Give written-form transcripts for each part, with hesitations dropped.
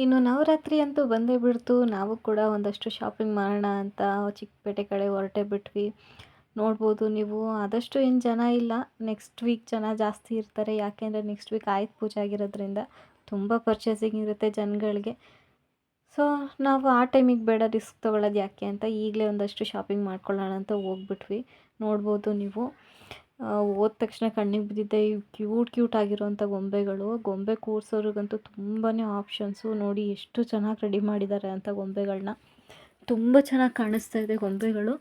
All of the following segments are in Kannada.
ಇನ್ನು ನವರಾತ್ರಿ ಅಂತೂ ಬಂದೇ ಬಿಡ್ತು. ನಾವು ಕೂಡ ಒಂದಷ್ಟು ಶಾಪಿಂಗ್ ಮಾಡೋಣ ಅಂತ ಚಿಕ್ಕಪೇಟೆ ಕಡೆ ಹೊರಟೇ ಬಿಟ್ವಿ. ನೋಡ್ಬೋದು ನೀವು, ಆದಷ್ಟು ಏನು ಜನ ಇಲ್ಲ. ನೆಕ್ಸ್ಟ್ ವೀಕ್ ಜನ ಜಾಸ್ತಿ ಇರ್ತಾರೆ. ಯಾಕೆಂದರೆ ನೆಕ್ಸ್ಟ್ ವೀಕ್ ಆಯುಧ ಪೂಜೆ ಆಗಿರೋದ್ರಿಂದ ತುಂಬ ಪರ್ಚೇಸಿಂಗ್ ಇರುತ್ತೆ ಜನಗಳಿಗೆ. ಸೊ ನಾವು ಆ ಟೈಮಿಗೆ ಬೇಡ ರಿಸ್ಕ್ ತೊಗೊಳ್ಳೋದು ಯಾಕೆ ಅಂತ ಈಗಲೇ ಒಂದಷ್ಟು ಶಾಪಿಂಗ್ ಮಾಡ್ಕೊಳ್ಳೋಣ ಅಂತ ಹೋಗ್ಬಿಟ್ವಿ. ನೋಡ್ಬೋದು ನೀವು, ಹೋದ ತಕ್ಷಣ ಕಣ್ಣಿಗೆ ಬಿದ್ದಿದ್ದೆ ಇವು ಕ್ಯೂಟ್ ಆಗಿರೋವಂಥ ಗೊಂಬೆಗಳು. ಗೊಂಬೆ ಕೂರಿಸೋರಿಗಂತೂ ತುಂಬಾ ಆಪ್ಷನ್ಸು. ನೋಡಿ ಎಷ್ಟು ಚೆನ್ನಾಗಿ ರೆಡಿ ಮಾಡಿದ್ದಾರೆ ಅಂತ ಗೊಂಬೆಗಳನ್ನ. ತುಂಬ ಚೆನ್ನಾಗಿ ಕಾಣಿಸ್ತಾ ಇದೆ ಗೊಂಬೆಗಳು.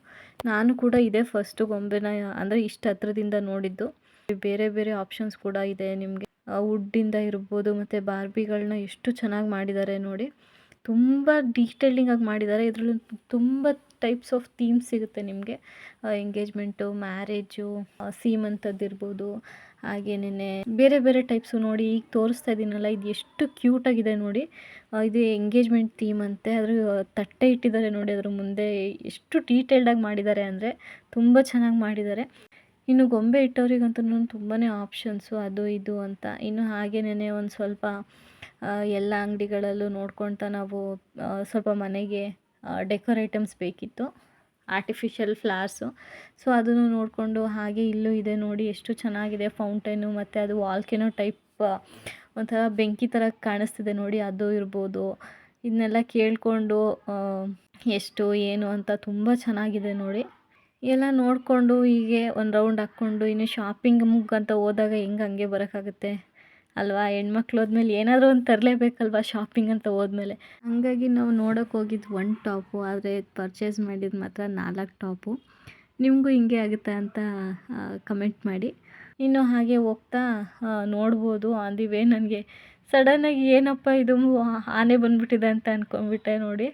ನಾನು ಕೂಡ ಇದೇ ಫಸ್ಟು ಗೊಂಬೆನ ಅಂದರೆ ಇಷ್ಟು ಹತ್ರದಿಂದ ನೋಡಿದ್ದು. ಬೇರೆ ಬೇರೆ ಆಪ್ಷನ್ಸ್ ಕೂಡ ಇದೆ ನಿಮಗೆ. ವುಡ್ಡಿಂದ ಇರ್ಬೋದು, ಮತ್ತು ಬಾರ್ಬಿಗಳನ್ನ ಎಷ್ಟು ಚೆನ್ನಾಗಿ ಮಾಡಿದ್ದಾರೆ ನೋಡಿ. ತುಂಬ ಡೀಟೇಲಿಂಗಾಗಿ ಮಾಡಿದ್ದಾರೆ. ಇದರಲ್ಲಿ ತುಂಬ ಟೈಪ್ಸ್ ಆಫ್ ಥೀಮ್ಸ್ ಸಿಗುತ್ತೆ ನಿಮಗೆ. ಎಂಗೇಜ್ಮೆಂಟು, ಮ್ಯಾರೇಜು, ಸೀಮಂತದ್ದಿರ್ಬೋದು, ಹಾಗೇನೇ ಬೇರೆ ಬೇರೆ ಟೈಪ್ಸು. ನೋಡಿ ಈಗ ತೋರಿಸ್ತಾ ಇದ್ದೀನಲ್ಲ, ಇದು ಎಷ್ಟು ಕ್ಯೂಟಾಗಿದೆ ನೋಡಿ. ಇದು ಎಂಗೇಜ್ಮೆಂಟ್ ಥೀಮ್ ಅಂತೆ. ಅದ್ರ ತಟ್ಟೆ ಇಟ್ಟಿದ್ದಾರೆ ನೋಡಿ, ಅದ್ರ ಮುಂದೆ ಎಷ್ಟು ಡೀಟೇಲ್ಡಾಗಿ ಮಾಡಿದ್ದಾರೆ ಅಂದರೆ ತುಂಬ ಚೆನ್ನಾಗಿ ಮಾಡಿದ್ದಾರೆ. ಇನ್ನು ಗೊಂಬೆ ಇಟ್ಟವರಿಗಂತೂ ತುಂಬಾ ಆಪ್ಷನ್ಸು ಅದು ಇದು ಅಂತ. ಇನ್ನು ಹಾಗೇನೇ ಒಂದು ಸ್ವಲ್ಪ ಎಲ್ಲ ಅಂಗಡಿಗಳಲ್ಲೂ ನೋಡ್ಕೊಳ್ತಾ ನಾವು ಸ್ವಲ್ಪ ಮನೆಗೆ ಡೆಕೋರ್ ಐಟಮ್ಸ್ ಬೇಕಿತ್ತು, ಆರ್ಟಿಫಿಷಿಯಲ್ ಫ್ಲವರ್ಸು. ಸೊ ಅದನ್ನು ನೋಡಿಕೊಂಡು ಹಾಗೆ ಇಲ್ಲೂ ಇದೆ ನೋಡಿ, ಎಷ್ಟು ಚೆನ್ನಾಗಿದೆ ಫೌಂಟೇನು. ಮತ್ತು ಅದು ವಾಲ್ಕೆನೋ ಟೈಪ್ ಒಂಥರ ಬೆಂಕಿ ಥರ ಕಾಣಿಸ್ತಿದೆ ನೋಡಿ, ಅದು ಇರ್ಬೋದು. ಇದನ್ನೆಲ್ಲ ಕೇಳಿಕೊಂಡು ಎಷ್ಟು ಏನು ಅಂತ ತುಂಬ ಚೆನ್ನಾಗಿದೆ ನೋಡಿ. ಎಲ್ಲ ನೋಡಿಕೊಂಡು ಹೀಗೆ ಒಂದು ರೌಂಡ್ ಹಾಕ್ಕೊಂಡು ಇನ್ನು ಶಾಪಿಂಗ್ ಅಂತ ಹೋದಾಗ ಹೆಂಗೆ ಹಂಗೆ ಬರೋಕ್ಕಾಗುತ್ತೆ ಅಲ್ವಾ? ಹೆಣ್ಮಕ್ಳು ಹೋದ್ಮೇಲೆ ಏನಾದರೂ ಒಂದು ತರಲೇಬೇಕಲ್ವ ಶಾಪಿಂಗ್ ಅಂತ ಹೋದ್ಮೇಲೆ. ಹಾಗಾಗಿ ನಾವು ನೋಡೋಕೆ ಹೋಗಿದ್ದು 1 ಟಾಪು, ಆದರೆ ಪರ್ಚೇಸ್ ಮಾಡಿದ್ದು ಮಾತ್ರ 4 ಟಾಪು. ನಿಮಗೂ ಹಿಂಗೆ ಆಗುತ್ತೆ ಅಂತ ಕಮೆಂಟ್ ಮಾಡಿ. ಇನ್ನು ಹಾಗೆ ಹೋಗ್ತಾ ನೋಡ್ಬೋದು ಆನ್ ದಿ ವೇ ನನಗೆ ಸಡನ್ನಾಗಿ ಏನಪ್ಪ ಇದು ಆನೆ ಬಂದುಬಿಟ್ಟಿದೆ ಅಂತ ಅಂದ್ಕೊಂಡ್ಬಿಟ್ಟೆ ನೋಡಿ.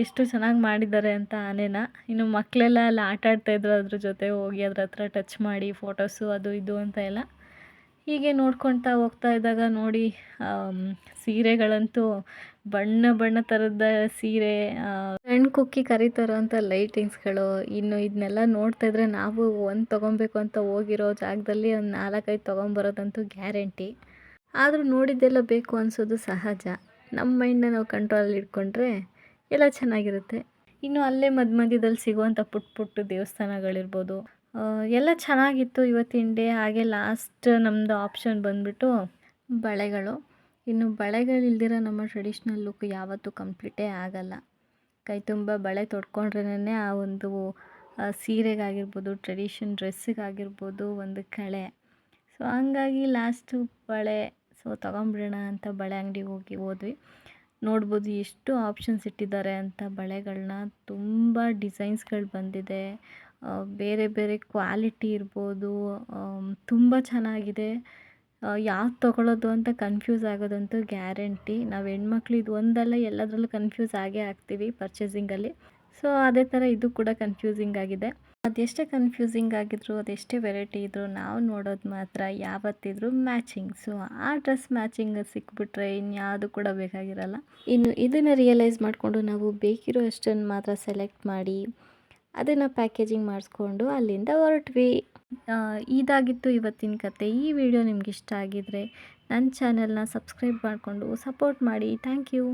ಎಷ್ಟು ಚೆನ್ನಾಗಿ ಮಾಡಿದ್ದಾರೆ ಅಂತ ಆನೆನ. ಇನ್ನು ಮಕ್ಕಳೆಲ್ಲ ಅಲ್ಲಿ ಆಟ ಆಡ್ತಾಯಿದ್ರು, ಅದ್ರ ಜೊತೆ ಹೋಗಿ ಅದ್ರ ಹತ್ರ ಟಚ್ ಮಾಡಿ ಫೋಟೋಸು ಅದು ಇದು ಅಂತ ಎಲ್ಲ. ಹೀಗೆ ನೋಡ್ಕೊಳ್ತಾ ಹೋಗ್ತಾ ಇದ್ದಾಗ ನೋಡಿ, ಸೀರೆಗಳಂತೂ ಬಣ್ಣ ಬಣ್ಣ ಥರದ ಸೀರೆ, ಸಣ್ಣ ಕುಕ್ಕಿ ಕರಿತಾರೋ ಅಂಥ ಲೈಟಿಂಗ್ಸ್ಗಳು. ಇನ್ನು ಇದನ್ನೆಲ್ಲ ನೋಡ್ತಾ ಇದ್ರೆ ನಾವು ಒಂದು ತೊಗೊಬೇಕು ಅಂತ ಹೋಗಿರೋ ಜಾಗದಲ್ಲಿ ಒಂದು 4-5 ತೊಗೊಂಬರೋದಂತೂ ಗ್ಯಾರಂಟಿ. ಆದರೂ ನೋಡಿದ್ದೆಲ್ಲ ಬೇಕು ಅನಿಸೋದು ಸಹಜ. ನಮ್ಮ ಮೈಂಡನ್ನ ನಾವು ಕಂಟ್ರೋಲಲ್ಲಿ ಇಟ್ಕೊಂಡ್ರೆ ಎಲ್ಲ ಚೆನ್ನಾಗಿರುತ್ತೆ. ಇನ್ನು ಅಲ್ಲೇ ಮಧ್ಯದಲ್ಲಿ ಸಿಗುವಂಥ ಪುಟ್ಟ ದೇವಸ್ಥಾನಗಳಿರ್ಬೋದು, ಎಲ್ಲ ಚೆನ್ನಾಗಿತ್ತು ಇವತ್ತಿನ ಡೇ. ಹಾಗೆ ಲಾಸ್ಟ್ ನಮ್ಮದು ಆಪ್ಷನ್ ಬಂದುಬಿಟ್ಟು ಬಳೆಗಳು. ಇನ್ನು ಬಳೆಗಳಿಲ್ದಿರೋ ನಮ್ಮ ಟ್ರೆಡಿಷ್ನಲ್ ಲುಕ್ ಯಾವತ್ತೂ ಕಂಪ್ಲೀಟೇ ಆಗಲ್ಲ. ಕೈ ತುಂಬ ಬಳೆ ತೊಡ್ಕೊಂಡ್ರೇ ಆ ಒಂದು ಸೀರೆಗಾಗಿರ್ಬೋದು, ಟ್ರೆಡಿಷನ್ ಡ್ರೆಸ್ಸಿಗಾಗಿರ್ಬೋದು ಒಂದು ಕಳೆ. ಸೊ ಹಂಗಾಗಿ ಲಾಸ್ಟು ಬಳೆ ತೊಗೊಂಬಿಡೋಣ ಅಂತ ಬಳೆ ಅಂಗಡಿಗೆ ಹೋದ್ವಿ. ನೋಡ್ಬೋದು ಎಷ್ಟು ಆಪ್ಷನ್ಸ್ ಇಟ್ಟಿದ್ದಾರೆ ಅಂತ ಬಳೆಗಳನ್ನ. ತುಂಬ ಡಿಸೈನ್ಸ್ಗಳು ಬಂದಿದೆ, ಬೇರೆ ಬೇರೆ ಕ್ವಾಲಿಟಿ ಇರ್ಬೋದು, ತುಂಬ ಚೆನ್ನಾಗಿದೆ. ಯಾವ್ದು ತೊಗೊಳ್ಳೋದು ಅಂತ ಕನ್ಫ್ಯೂಸ್ ಆಗೋದಂತೂ ಗ್ಯಾರಂಟಿ. ನಾವು ಹೆಣ್ಮಕ್ಳು ಇದು ಒಂದಲ್ಲ ಎಲ್ಲದರಲ್ಲೂ ಕನ್ಫ್ಯೂಸ್ ಆಗೇ ಆಗ್ತೀವಿ ಪರ್ಚೇಸಿಂಗಲ್ಲಿ. ಸೊ ಅದೇ ಥರ ಇದು ಕೂಡ ಕನ್ಫ್ಯೂಸಿಂಗ್ ಆಗಿದೆ. ಅದೆಷ್ಟೇ ಕನ್ಫ್ಯೂಸಿಂಗ್ ಆಗಿದ್ರು, ಅದೆಷ್ಟೇ ವೆರೈಟಿ ಇದ್ದರೂ ನಾವು ನೋಡೋದು ಮಾತ್ರ ಯಾವತ್ತಿದ್ರೂ ಮ್ಯಾಚಿಂಗ್. ಸೊ ಆ ಡ್ರೆಸ್ ಮ್ಯಾಚಿಂಗ್ ಸಿಕ್ಬಿಟ್ರೆ ಇನ್ಯಾವುದು ಕೂಡ ಬೇಕಾಗಿರಲ್ಲ. ಇನ್ನು ಇದನ್ನು ರಿಯಲೈಸ್ ಮಾಡಿಕೊಂಡು ನಾವು ಬೇಕಿರೋ ಅಷ್ಟನ್ನು ಮಾತ್ರ ಸೆಲೆಕ್ಟ್ ಮಾಡಿ ಅದನ್ನು ಪ್ಯಾಕೇಜಿಂಗ್ ಮಾಡಿಸ್ಕೊಂಡು ಅಲ್ಲಿಂದ ಹೊರಟ್ವಿ. ಇದಾಗಿತ್ತು ಇವತ್ತಿನ ಕತೆ. ಈ ವಿಡಿಯೋ ನಿಮ್ಗೆ ಇಷ್ಟ ಆಗಿದ್ರೆ ನನ್ನ ಚಾನೆಲ್ನ ಸಬ್ಸ್ಕ್ರೈಬ್ ಮಾಡಿಕೊಂಡು ಸಪೋರ್ಟ್ ಮಾಡಿ. Thank you.